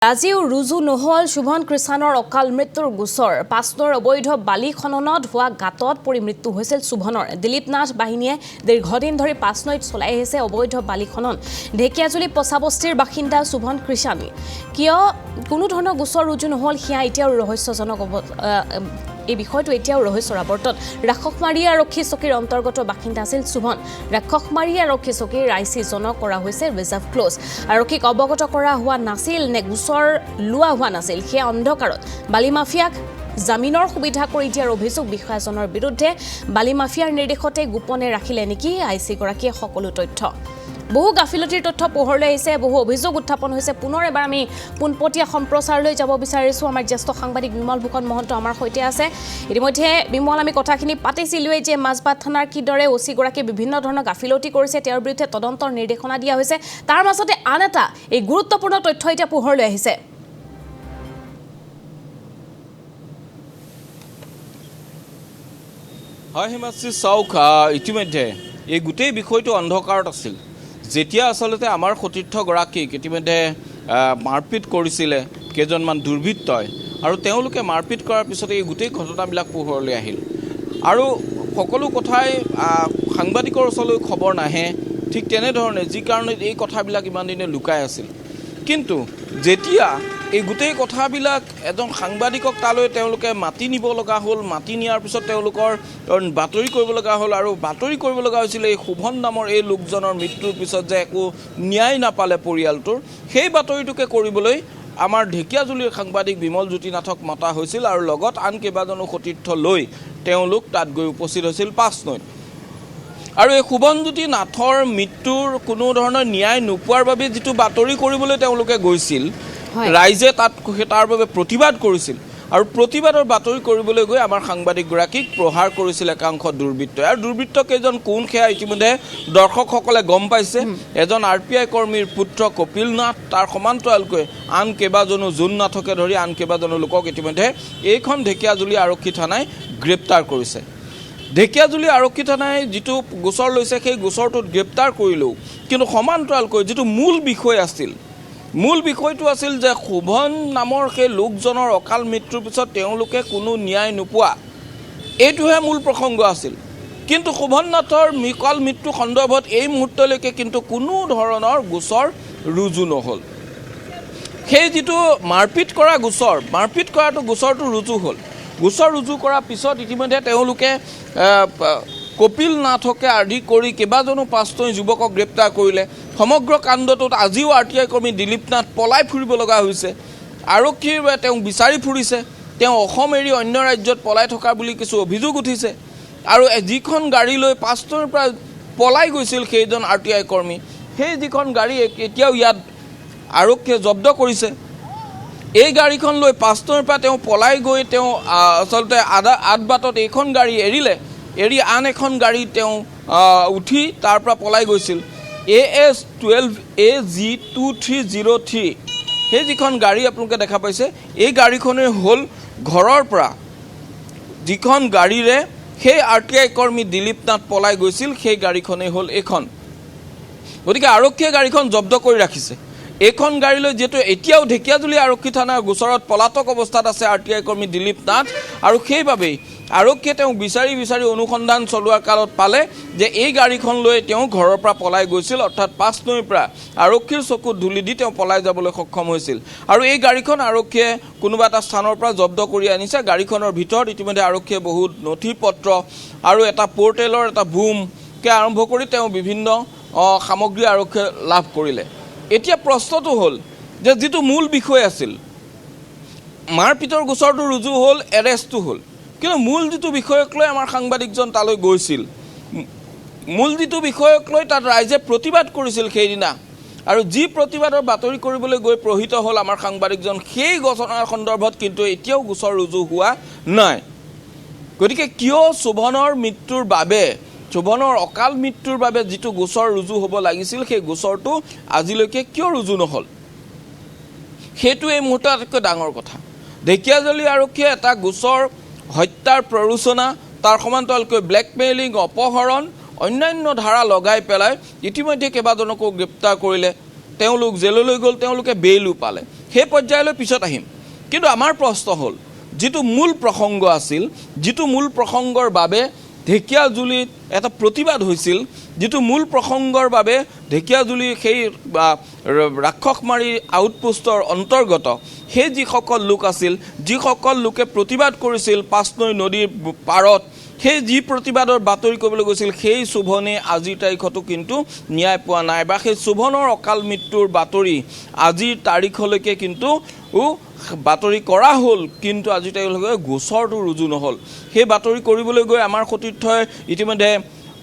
আজিও ৰুজু নহল শুভন কৃষাণৰ অকাল মৃত্যুৰ গোচৰ পাছনৰ অবৈধ বালি খননত হোৱা গাতত পৰি মৃত্যু হৈছিল শুভনৰ দিলীপ নাথ বাহিনীয়ে দীৰ্ঘদিন ধৰি পাছনৈত চলাই আহিছে অবৈধ বালি খনন ঢেকিয়াজুলি পছাবস্তিৰ বাসিন্দা শুভন কৃষাণী কিয় কোনো ধৰণৰ গোচৰ ৰুজু নহল হিয়া এতিয়াও ৰহস্যজনক এই বিষয়টো এতিয়াও ৰহস্যৰ আৱৰ্তত ৰাক্ষসমাৰী আৰক্ষী চকীৰ অন্তৰ্গত বাসিন্দা আছিল শুভন ৰাক্ষসমাৰী আৰক্ষী চকীৰ আইচি জনক কৰা হৈছে ৰিজাৰ্ভ ক্লোজ আৰক্ষীক অৱগত কৰা হোৱা নাছিল নে গোচৰ লোৱা হোৱা নাছিল সেই অন্ধকাৰত বালি মাফিয়াক জামিনৰ সুবিধা কৰি দিয়াৰ অভিযোগ বিষয়াজনৰ বিৰুদ্ধে বালি মাফিয়াৰ নিৰ্দেশতে গোপনে ৰাখিলে নেকি আইচি গৰাকীয়ে সকলো তথ্য বহু গাফিলতিৰ তথ্য পোহৰলৈ আহিছে বহু অভিযোগ উত্থাপন হৈছে পুনৰ এবাৰ আমি পুনপটীয়া সম্প্ৰচাৰলৈ যাব বিচাৰিছো আমাৰ জ্যেষ্ঠ সাংবাদিক বিমল ভূষণ মহন্ত আমাৰ সৈতে আছে ইতিমধ্যে বিমল আমি কথাখিনি পাতিছিলোৱে যে মাজবাট থানাৰ কিদৰে ওসি গৰাকী বিভিন্ন ধৰণৰ গাফিলতি কৰিছে তেওঁৰ বিৰুদ্ধে তদন্তৰ নিৰ্দেশনা দিয়া হৈছে তাৰ মাজতে আন এটা এই গুৰুত্বপূৰ্ণ তথ্য এতিয়া পোহৰলৈ আহিছে হয় হিমাশ্ৰী চাওক ইতিমধ্যে এই গোটেই বিষয়টো অন্ধকাৰত আছিল যেতিয়া আসলতে আমাৰ সতীৰ্থ গৰাকীক ইতিমধ্যে মাৰপিট কৰিছিলে কেইজনমান দুৰ্বৃত্তই আৰু তেওঁলোকে মাৰপিট কৰাৰ পিছতে এই গোটেই ঘটনাবিলাক পোহৰলৈ আহিল আৰু সকলো কথাই সাংবাদিকৰ ওচৰলৈ খবৰ নাহে ঠিক তেনেধৰণে যি কাৰণে এই কথাবিলাক ইমান দিনে লুকাই আছিল কিন্তু যেতিয়া এই গোটেই কথাবিলাক এজন সাংবাদিকক তালৈ তেওঁলোকে মাতি নিব লগা হ'ল মাতি নিয়াৰ পিছত তেওঁলোকৰ বাতৰি কৰিব লগা হ'ল আৰু বাতৰি কৰিব লগা হৈছিল এই শুভন নামৰ এই লোকজনৰ মৃত্যুৰ পিছত যে একো ন্যায় নাপালে পৰিয়ালটোৰ সেই বাতৰিটোকে কৰিবলৈ আমাৰ ঢেকিয়াজুলিৰ সাংবাদিক বিমল জ্যোতি নাথক মতা হৈছিল আৰু লগত আন কেইবাজনো সতীৰ্থ লৈ তেওঁলোক তাত গৈ উপস্থিত হৈছিল পাছনৈত আৰু এই শুভনজ্যোতি নাথৰ মৃত্যুৰ কোনো ধৰণৰ ন্যায় নোপোৱাৰ বাবে যিটো বাতৰি কৰিবলৈ তেওঁলোকে গৈছিল ৰাইজে তাত তাৰ বাবে প্ৰতিবাদ কৰিছিল আৰু প্ৰতিবাদৰ বাতৰি কৰিবলৈ গৈ আমাৰ সাংবাদিকগৰাকীক প্ৰহাৰ কৰিছিল একাংশ দুৰ্বৃত্তই আৰু দুৰ্বৃত্ত কেইজন কোন সেয়া ইতিমধ্যে দৰ্শকসকলে গম পাইছে এজন আৰপিআই কৰ্মীৰ পুত্ৰ কপিল নাথ তাৰ সমান্তৰালকৈ আন কেইবাজনো জোন নাথকে ধৰি আন কেইবাজনো লোকক ইতিমধ্যে এইখন ঢেকিয়াজুলি আৰক্ষী থানাই গ্ৰেপ্তাৰ কৰিছে ঢেকিয়াজুলি আৰক্ষী থানাই যিটো গোচৰ লৈছে সেই গোচৰটোত গ্ৰেপ্তাৰ কৰিলেও কিন্তু সমান্তৰালকৈ যিটো মূল বিষয় আছিল মূল বিষয়টো আছিল যে শুভন নামৰ সেই লোকজনৰ অকাল মৃত্যুৰ পিছত তেওঁলোকে কোনো ন্যায় নোপোৱা এইটোহে মূল প্ৰসংগ আছিল কিন্তু শুভন নাথৰ অকাল মৃত্যু সন্দৰ্ভত এই মুহূৰ্তলৈকে কিন্তু কোনো ধৰণৰ গোচৰ ৰুজু নহ'ল সেই যিটো মাৰপিট কৰা গোচৰ মাৰপিট কৰাটো গোচৰটো ৰুজু হ'ল গোচৰ ৰুজু কৰাৰ পিছত ইতিমধ্যে তেওঁলোকে কপিল নাথকে আদি কৰি কেইবাজনো পাঁচজন যুৱকক গ্ৰেপ্তাৰ কৰিলে সমগ্ৰ কাণ্ডটোত আজিও আৰটিআই কৰ্মী দিলীপ নাথ পলাই ফুৰিব লগা হৈছে আৰক্ষীৰ তেওঁ বিচাৰি ফুৰিছে তেওঁ অসম এৰি অন্য ৰাজ্যত পলাই থকা বুলি কিছু অভিযোগ উঠিছে আৰু যিখন গাড়ী লৈ পাঁচজনৰ পৰা পলাই গৈছিল সেইজন আৰটিআই কৰ্মী সেই যিখন গাড়ী এতিয়াও ইয়াত আৰক্ষীয়ে জব্দ কৰিছে এই গাড়ীখন লৈ পাঁচজনৰ পৰা তেওঁ পলাই গৈ তেওঁ আচলতে আদবাটত এইখন গাড়ী এৰি আন এখন গাড়ী তেওঁ উঠি তাৰ পৰা পলাই গৈছিল AS12AG2303 সেই যিখন গাড়ী আপোনালোকে দেখা পাইছে এই গাড়ীখনে হ'ল ঘৰৰ পৰা যিখন গাড়ীৰে সেই আৰটিআই কৰ্মী দিলীপ নাথ পলাই গৈছিল সেই গাড়ীখনেই হ'ল এইখন গতিকে আৰক্ষীয়ে গাড়ীখন জব্দ কৰি ৰাখিছে এইখন গাড়ীলৈ যেটো এতিয়াও ঢেকিয়াজুলি আৰক্ষী থানাৰ গোচৰত পলাতক অৱস্থাত আছে আৰটিআই কৰ্মী দিলীপ নাথ আৰু সেইবাবেই আৰক্ষীয়ে তেওঁ বিচাৰি অনুসন্ধান চলোৱাৰ কালত পালে যে এই গাড়ীখন লৈ তেওঁ ঘৰৰ পৰা পলাই গৈছিল অৰ্থাৎ পাছনৈৰ পৰা আৰক্ষীৰ চকুত ধুলি দি তেওঁ পলাই যাবলৈ সক্ষম হৈছিল আৰু এই গাড়ীখন আৰক্ষীয়ে কোনোবা এটা স্থানৰ পৰা জব্দ কৰি আনিছে গাড়ীখনৰ ভিতৰত ইতিমধ্যে আৰক্ষীয়ে বহুত নথি পত্ৰ আৰু এটা পৰ্টেলৰ এটা বুমকে আৰম্ভ কৰি তেওঁ বিভিন্ন সামগ্ৰী আৰক্ষীয়ে লাভ কৰিলে এতিয়া প্ৰশ্নটো হ'ল যে যিটো মূল বিষয় আছিল মাৰপিটৰ গোচৰটো ৰুজু হ'ল এৰেষ্টটো হ'ল কিন্তু মূল যিটো বিষয়ক লৈ আমাৰ সাংবাদিকজন তালৈ গৈছিল মূল যিটো বিষয়ক লৈ তাত ৰাইজে প্ৰতিবাদ কৰিছিল সেইদিনা আৰু যি প্ৰতিবাদৰ বাতৰি কৰিবলৈ গৈ প্ৰহিত হ'ল আমাৰ সাংবাদিকজন সেই ঘটনাৰ সন্দৰ্ভত কিন্তু এতিয়াও গোচৰ ৰুজু হোৱা নাই গতিকে কিয় শুভনৰ মৃত্যুৰ বাবে শুভনৰ অকাল মৃত্যুৰ বাবে যিটো গোচৰ ৰুজু হ'ব লাগিছিল সেই গোচৰটো আজিলৈকে কিয় ৰুজু নহ'ল সেইটো এই মুহূৰ্তত আটাইতকৈ ডাঙৰ কথা ঢেকিয়াজুলি আৰক্ষীয়ে এটা গোচৰ হত্যাৰ প্ৰৰোচনা তাৰ সমান্তৰালকৈ ব্লেকমেইলিং অপহৰণ অন্যান্য ধাৰা লগাই পেলাই ইতিমধ্যে কেইবাজনকো গ্ৰেপ্তাৰ কৰিলে তেওঁলোক জেললৈ গ'ল তেওঁলোকে বেইলো পালে সেই পৰ্যায়লৈ পিছত আহিম কিন্তু আমাৰ প্ৰশ্ন হ'ল যিটো মূল প্ৰসংগ আছিল যিটো মূল প্ৰসংগৰ বাবে ঢেকিয়াজুলিত এটা প্ৰতিবাদ হৈছিল যিটো মূল প্ৰসংগৰ বাবে ঢেকিয়াজুলি সেই ৰাক্ষসমাৰী আউটপোষ্টৰ অন্তৰ্গত সেই যিসকল লোক আছিল যিসকল লোকে প্ৰতিবাদ কৰিছিল পাঁচনৈ নদীৰ পাৰত সেই যি প্ৰতিবাদৰ বাতৰি কৰিবলৈ গৈছিল সেই শোভনে আজিৰ তাৰিখতো কিন্তু ন্যায় পোৱা নাই বা সেই শোভনৰ অকাল মৃত্যুৰ বাতৰি আজিৰ তাৰিখলৈকে কিন্তু বাতৰি কৰা হ'ল কিন্তু আজিৰ তাৰিখলৈকে গোচৰটো ৰুজু নহ'ল সেই বাতৰি কৰিবলৈ গৈ আমাৰ সতীৰ্থই ইতিমধ্যে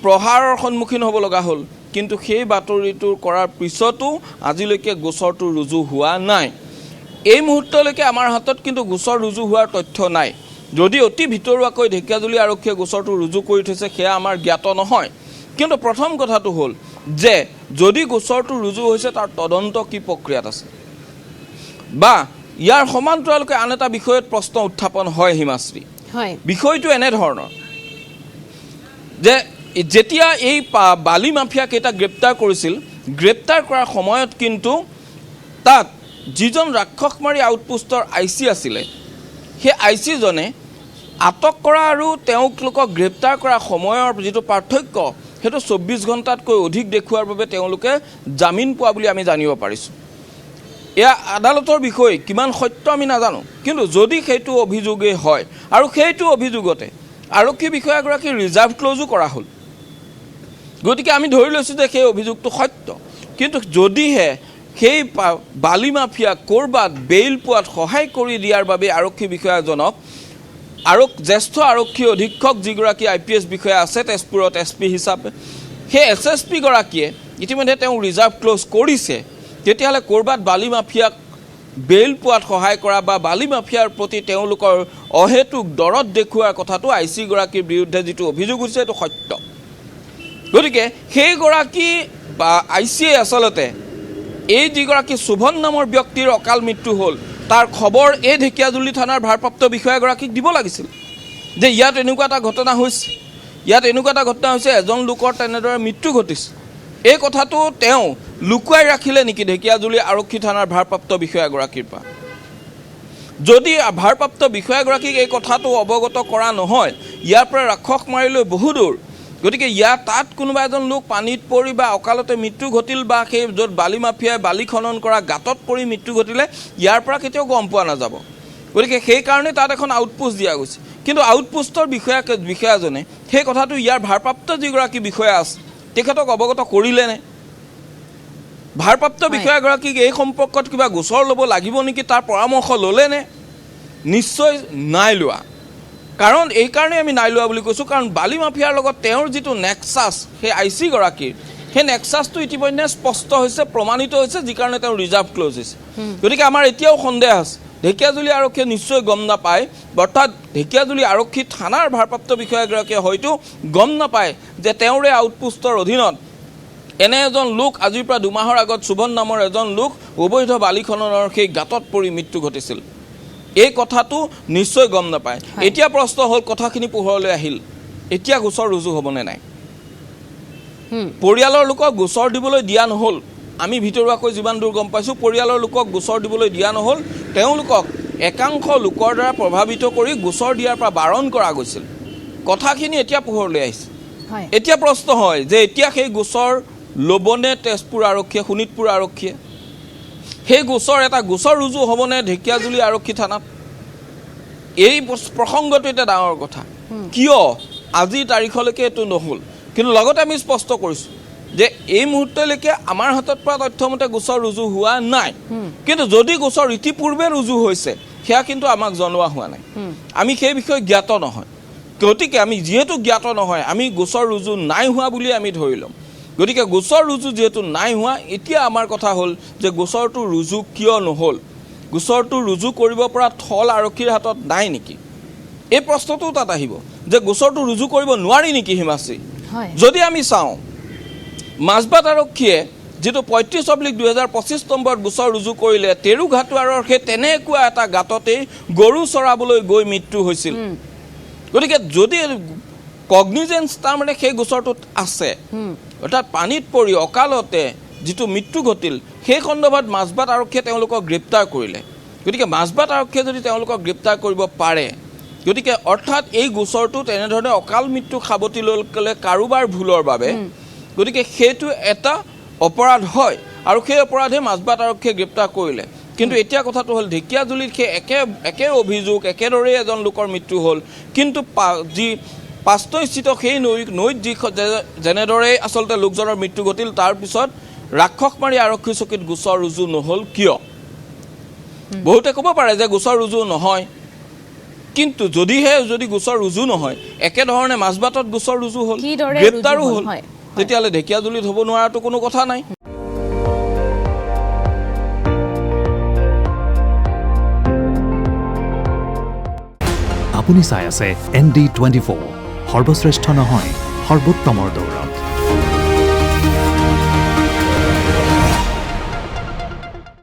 প্ৰহাৰৰ সন্মুখীন হ'ব লগা হ'ল কিন্তু সেই বাতৰিটো কৰাৰ পিছতো আজিলৈকে গোচৰটো ৰুজু হোৱা নাই এই মুহূৰ্তলৈকে আমাৰ হাতত কিন্তু গোচৰ ৰুজু হোৱাৰ তথ্য নাই যদি অতি ভিতৰুৱাকৈ ঢেকিয়াজুলি আৰক্ষীয়ে গোচৰটো ৰুজু কৰি থৈছে সেয়া আমাৰ জ্ঞাত নহয় কিন্তু প্ৰথম কথাটো হ'ল যে যদি গোচৰটো ৰুজু হৈছে তাৰ তদন্ত কি প্ৰক্ৰিয়াত আছে বা ইয়াৰ সমান্তৰালকৈ আন এটা বিষয়ত প্ৰশ্ন উত্থাপন হয় হিমাশ্ৰী হয় বিষয়টো এনেধৰণৰ যে যেতিয়া এই বালি মাফিয়া কেইটা গ্ৰেপ্তাৰ কৰিছিল গ্ৰেপ্তাৰ কৰাৰ সময়ত কিন্তু তাত যিজন ৰাক্ষসমাৰী আউটপোষ্টৰ আইচি আছিলে সেই আইচিজনে আটক কৰা আৰু তেওঁলোকক গ্ৰেপ্তাৰ কৰা সময়ৰ যিটো পাৰ্থক্য সেইটো 24 ঘণ্টাতকৈ অধিক দেখুৱাৰ বাবে তেওঁলোকে জামিন পোৱা বুলি আমি জানিব পাৰিছোঁ এয়া আদালতৰ বিষয় কিমান সত্য আমি নাজানো কিন্তু যদি সেইটো অভিযোগেই হয় আৰু সেইটো অভিযোগতে আৰক্ষী বিষয়াগৰাকী ৰিজাৰ্ভ ক্লজো কৰা হ'ল গতিকে আমি ধৰি লৈছোঁ যে সেই অভিযোগটো সত্য কিন্তু যদিহে সেই বালি মাফিয়া ক'ৰবাত বেইল পোৱাত সহায় কৰি দিয়াৰ বাবে আৰক্ষী বিষয়াজনক আৰু জ্যেষ্ঠ আৰক্ষী অধীক্ষক যিগৰাকী IPS বিষয়া আছে তেজপুৰত SP হিচাপে সেই SSP গৰাকীয়ে ইতিমধ্যে তেওঁ ৰিজাৰ্ভ ক্লজ কৰিছে তেতিয়াহ'লে ক'ৰবাত বালি মাফিয়াক বেইল পোৱাত সহায় কৰা বা বালি মাফিয়াৰ প্ৰতি তেওঁলোকৰ অহেতুক দৰদ দেখুৱাৰ কথাটো IC গৰাকীৰ বিৰুদ্ধে যিটো অভিযোগ হৈছে সেইটো সত্য গতিকে সেইগৰাকী বা ICয়ে আচলতে এই যিগৰাকী শোভন নামৰ ব্যক্তিৰ অকাল মৃত্যু হ'ল তাৰ খবৰ এই ঢেকিয়াজুলি থানাৰ ভাৰপ্ৰাপ্ত বিষয়াগৰাকীক দিব লাগিছিল যে ইয়াত এনেকুৱা এটা ঘটনা হৈছে এজন লোকৰ তেনেদৰে মৃত্যু ঘটিছে এই কথাটো তেওঁ লুকুৱাই ৰাখিলে নেকি ঢেকিয়াজুলি আৰক্ষী থানাৰ ভাৰপ্ৰাপ্ত বিষয়াগৰাকীৰ পৰা যদি ভাৰপ্ৰাপ্ত বিষয়াগৰাকীক এই কথাটো অৱগত কৰা নহয় ইয়াৰ পৰা ৰাক্ষস মাৰিলৈ বহু দূৰ গতিকে ইয়াত তাত কোনোবা এজন লোক পানীত পৰি বা অকালতে মৃত্যু ঘটিল বা সেই য'ত বালি মাফিয়াই বালি খনন কৰা গাঁতত পৰি মৃত্যু ঘটিলে ইয়াৰ পৰা কেতিয়াও গম পোৱা নাযাব গতিকে সেইকাৰণে তাত এখন আউটপোষ্ট দিয়া গৈছে কিন্তু আউটপোষ্টৰ বিষয়াজনে সেই কথাটো ইয়াৰ ভাৰপ্ৰাপ্ত যিগৰাকী বিষয়া আছে তেখেতক অৱগত কৰিলেনে ভাৰপ্ৰাপ্ত বিষয়াগৰাকীক এই সম্পৰ্কত কিবা গোচৰ ল'ব লাগিব নেকি তাৰ পৰামৰ্শ ল'লেনে নিশ্চয় নাই লোৱা কাৰণ এই কাৰণে আমি নাই লোৱা বুলি কৈছোঁ কাৰণ বালি মাফিয়াৰ লগত তেওঁৰ যিটো নেক্সাছ সেই IC গৰাকীৰ সেই নেক্সাছটো ইতিমধ্যে স্পষ্ট হৈছে প্ৰমাণিত হৈছে যি কাৰণে তেওঁ ৰিজাৰ্ভ ক্লজ হৈছে গতিকে আমাৰ এতিয়াও সন্দেহ আছে ঢেকিয়াজুলি আৰক্ষীয়ে নিশ্চয় গম নাপায় অৰ্থাৎ ঢেকিয়াজুলি আৰক্ষী থানাৰ ভাৰপ্ৰাপ্ত বিষয়াগৰাকীয়ে হয়তো গম নাপায় যে তেওঁৰে আউটপোষ্টৰ অধীনত এনে এজন লোক আজিৰ পৰা 2 মাহৰ আগত শোভন নামৰ এজন লোক অবৈধ বালি খননৰ সেই গাঁতত পৰি মৃত্যু ঘটিছিল এই কথাটো নিশ্চয় গম নাপায় এতিয়া প্ৰশ্ন হ'ল কথাখিনি পোহৰলৈ আহিল এতিয়া গোচৰ ৰুজু হ'বনে নাই পৰিয়ালৰ লোকক গোচৰ দিবলৈ দিয়া নহ'ল আমি ভিতৰুৱাকৈ যিমান দূৰ গম পাইছোঁ পৰিয়ালৰ লোকক গোচৰ দিবলৈ দিয়া নহ'ল তেওঁলোকক একাংশ লোকৰ দ্বাৰা প্ৰভাৱিত কৰি গোচৰ দিয়াৰ পৰা বাৰণ কৰা গৈছিল কথাখিনি এতিয়া পোহৰলৈ আহিছে এতিয়া প্ৰশ্ন হয় যে এতিয়া সেই গোচৰ ল'বনে তেজপুৰ আৰক্ষীয়ে শোণিতপুৰ আৰক্ষীয়ে সেই গোচৰ ৰুজু হ'বনে ঢেকিয়াজুলি আৰক্ষী থানাত এই প্ৰসংগটো এটা ডাঙৰ কথা কিয় আজিৰ তাৰিখলৈকে এইটো নহ'ল কিন্তু লগতে আমি স্পষ্ট কৰিছোঁ যে এই মুহূৰ্তলৈকে আমাৰ হাতত পৰা তথ্যমতে গোচৰ ৰুজু হোৱা নাই কিন্তু যদি গোচৰ ইতিপূৰ্বে ৰুজু হৈছে সেয়া কিন্তু আমাক জনোৱা হোৱা নাই আমি সেই বিষয়ে জ্ঞাত নহয় গতিকে আমি যিহেতু জ্ঞাত নহয় আমি গোচৰ ৰুজু নাই হোৱা বুলি আমি ধৰি ল'ম গতিকে গোচৰ ৰুজু যেহেতু নাই হোৱা এতিয়া আমাৰ কথা হ'ল যে গোচৰটো ৰুজু কিয় নহ'ল গোচৰটো ৰুজু কৰিব পৰা থল আৰক্ষীৰ হাতত নাই নেকি এই প্ৰশ্নটো তাত আহিব যে গোচৰটো ৰুজু কৰিব নোৱাৰি নেকি হিমাশ্ৰী যদি আমি চাওঁ মাজবাট আৰক্ষীয়ে যেটো 35/2025 নম্বৰত গোচৰ ৰুজু কৰিলে তেৰুঘাটুৱাৰৰ সেই তেনেকুৱা এটা গাঁততে গৰু চৰাবলৈ গৈ মৃত্যু হৈছিল গতিকে যদি কগনিজেন্স তাৰমানে সেই গোচৰটোত আছে অৰ্থাৎ পানীত পৰি অকালতে যিটো মৃত্যু ঘটিল সেই সন্দৰ্ভত মাজবাট আৰক্ষীয়ে তেওঁলোকক গ্ৰেপ্তাৰ কৰিলে গতিকে মাজবাট আৰক্ষীয়ে যদি তেওঁলোকক গ্ৰেপ্তাৰ কৰিব পাৰে গতিকে অৰ্থাৎ এই গোচৰটো তেনেধৰণে অকাল মৃত্যু সাৱটি ল'লে কাৰোবাৰ ভুলৰ বাবে গতিকে সেইটো এটা অপৰাধ হয় আৰু সেই অপৰাধে মাজবাট আৰক্ষীয়ে গ্ৰেপ্তাৰ কৰিলে কিন্তু এতিয়া কথাটো হ'ল ঢেকিয়াজুলিত সেই একে অভিযোগ একেদৰেই এজন লোকৰ মৃত্যু হ'ল কিন্তু যি পাঁচনৈস্থিত সেই নৈত যি যেনেদৰে আচলতে লোকজনৰ মৃত্যু ঘটিল তাৰপিছত ৰাক্ষসমাৰী আৰক্ষী চকীত গোচৰ ৰুজু নহ'ল কিয় বহুতে ক'ব পাৰে যে গোচৰ ৰুজু নহয় কিন্তু যদি গোচৰ ৰুজু নহয় একেধৰণে মাজবাটত গোচৰ ৰুজু হ'ল গ্ৰেপ্তাৰো হ'ল তেতিয়াহ'লে ঢেকিয়াজুলিত হ'ব নোৱাৰাটো কোনো কথা নাই আপুনি চাই আছে ND24 সৰ্বশ্ৰেষ্ঠ নহয় সৰ্বোত্তমৰ দৌৰ